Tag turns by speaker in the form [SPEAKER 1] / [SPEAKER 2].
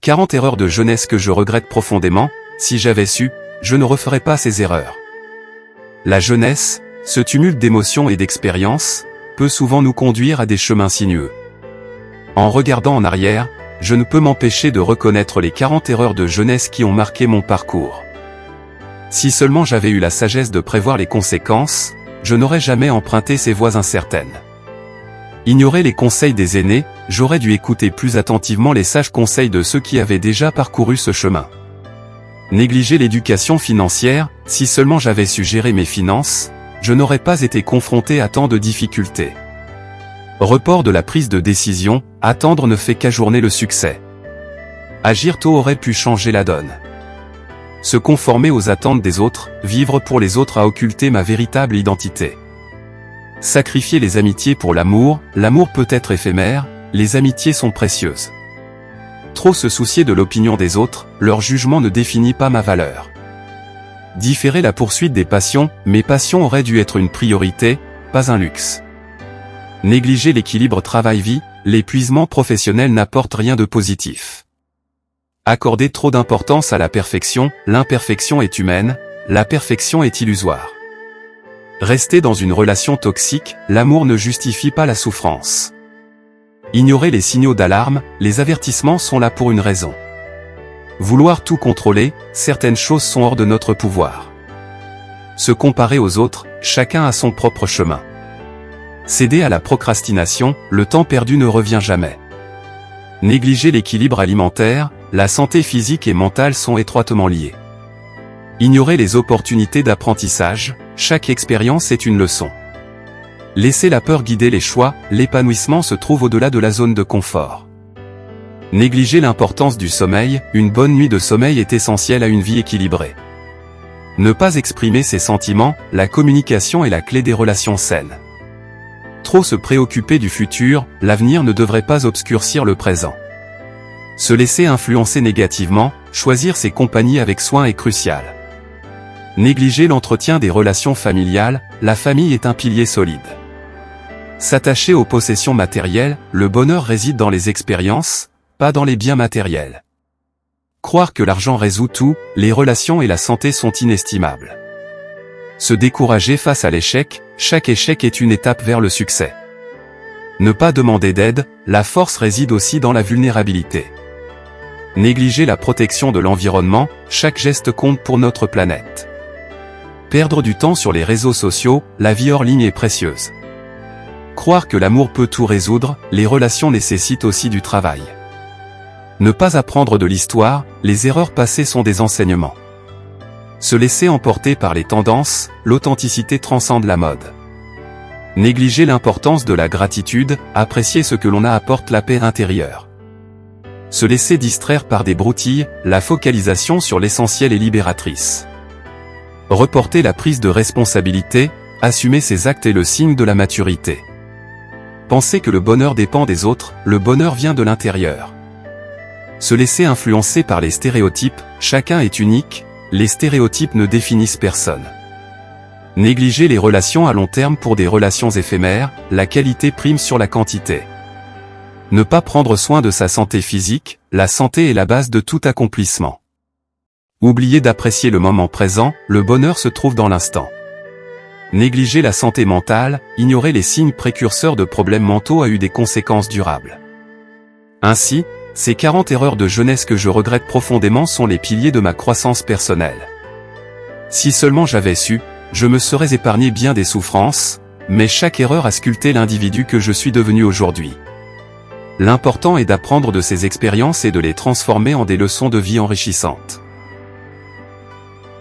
[SPEAKER 1] 40 erreurs de jeunesse que je regrette profondément. Si j'avais su, je ne referais pas ces erreurs. La jeunesse, ce tumulte d'émotions et d'expériences, peut souvent nous conduire à des chemins sinueux. En regardant en arrière, je ne peux m'empêcher de reconnaître les 40 erreurs de jeunesse qui ont marqué mon parcours. Si seulement j'avais eu la sagesse de prévoir les conséquences, je n'aurais jamais emprunté ces voies incertaines. Ignorer les conseils des aînés, j'aurais dû écouter plus attentivement les sages conseils de ceux qui avaient déjà parcouru ce chemin. Négliger l'éducation financière, si seulement j'avais su gérer mes finances, je n'aurais pas été confronté à tant de difficultés. Report de la prise de décision, attendre ne fait qu'ajourner le succès. Agir tôt aurait pu changer la donne. Se conformer aux attentes des autres, vivre pour les autres a occulté ma véritable identité. Sacrifier les amitiés pour l'amour, l'amour peut être éphémère, les amitiés sont précieuses. Trop se soucier de l'opinion des autres, leur jugement ne définit pas ma valeur. Différer la poursuite des passions, mes passions auraient dû être une priorité, pas un luxe. Négliger l'équilibre travail-vie, l'épuisement professionnel n'apporte rien de positif. Accorder trop d'importance à la perfection, l'imperfection est humaine, la perfection est illusoire. Rester dans une relation toxique, l'amour ne justifie pas la souffrance. Ignorer les signaux d'alarme, les avertissements sont là pour une raison. Vouloir tout contrôler, certaines choses sont hors de notre pouvoir. Se comparer aux autres, chacun a son propre chemin. Céder à la procrastination, le temps perdu ne revient jamais. Négliger l'équilibre alimentaire, la santé physique et mentale sont étroitement liées. Ignorer les opportunités d'apprentissage, chaque expérience est une leçon. Laisser la peur guider les choix, l'épanouissement se trouve au-delà de la zone de confort. Négliger l'importance du sommeil, une bonne nuit de sommeil est essentielle à une vie équilibrée. Ne pas exprimer ses sentiments, la communication est la clé des relations saines. Trop se préoccuper du futur, l'avenir ne devrait pas obscurcir le présent. Se laisser influencer négativement, choisir ses compagnies avec soin est crucial. Négliger l'entretien des relations familiales, la famille est un pilier solide. S'attacher aux possessions matérielles, le bonheur réside dans les expériences, pas dans les biens matériels. Croire que l'argent résout tout, les relations et la santé sont inestimables. Se décourager face à l'échec, chaque échec est une étape vers le succès. Ne pas demander d'aide, la force réside aussi dans la vulnérabilité. Négliger la protection de l'environnement, chaque geste compte pour notre planète. Perdre du temps sur les réseaux sociaux, la vie hors ligne est précieuse. Croire que l'amour peut tout résoudre, les relations nécessitent aussi du travail. Ne pas apprendre de l'histoire, les erreurs passées sont des enseignements. Se laisser emporter par les tendances, l'authenticité transcende la mode. Négliger l'importance de la gratitude, apprécier ce que l'on a apporte la paix intérieure. Se laisser distraire par des broutilles, la focalisation sur l'essentiel est libératrice. Reporter la prise de responsabilité, assumer ses actes est le signe de la maturité. Penser que le bonheur dépend des autres, le bonheur vient de l'intérieur. Se laisser influencer par les stéréotypes, chacun est unique, les stéréotypes ne définissent personne. Négliger les relations à long terme pour des relations éphémères, la qualité prime sur la quantité. Ne pas prendre soin de sa santé physique, la santé est la base de tout accomplissement. Oublier d'apprécier le moment présent, le bonheur se trouve dans l'instant. Négliger la santé mentale, ignorer les signes précurseurs de problèmes mentaux a eu des conséquences durables. Ainsi, ces 40 erreurs de jeunesse que je regrette profondément sont les piliers de ma croissance personnelle. Si seulement j'avais su, je me serais épargné bien des souffrances, mais chaque erreur a sculpté l'individu que je suis devenu aujourd'hui. L'important est d'apprendre de ces expériences et de les transformer en des leçons de vie enrichissantes.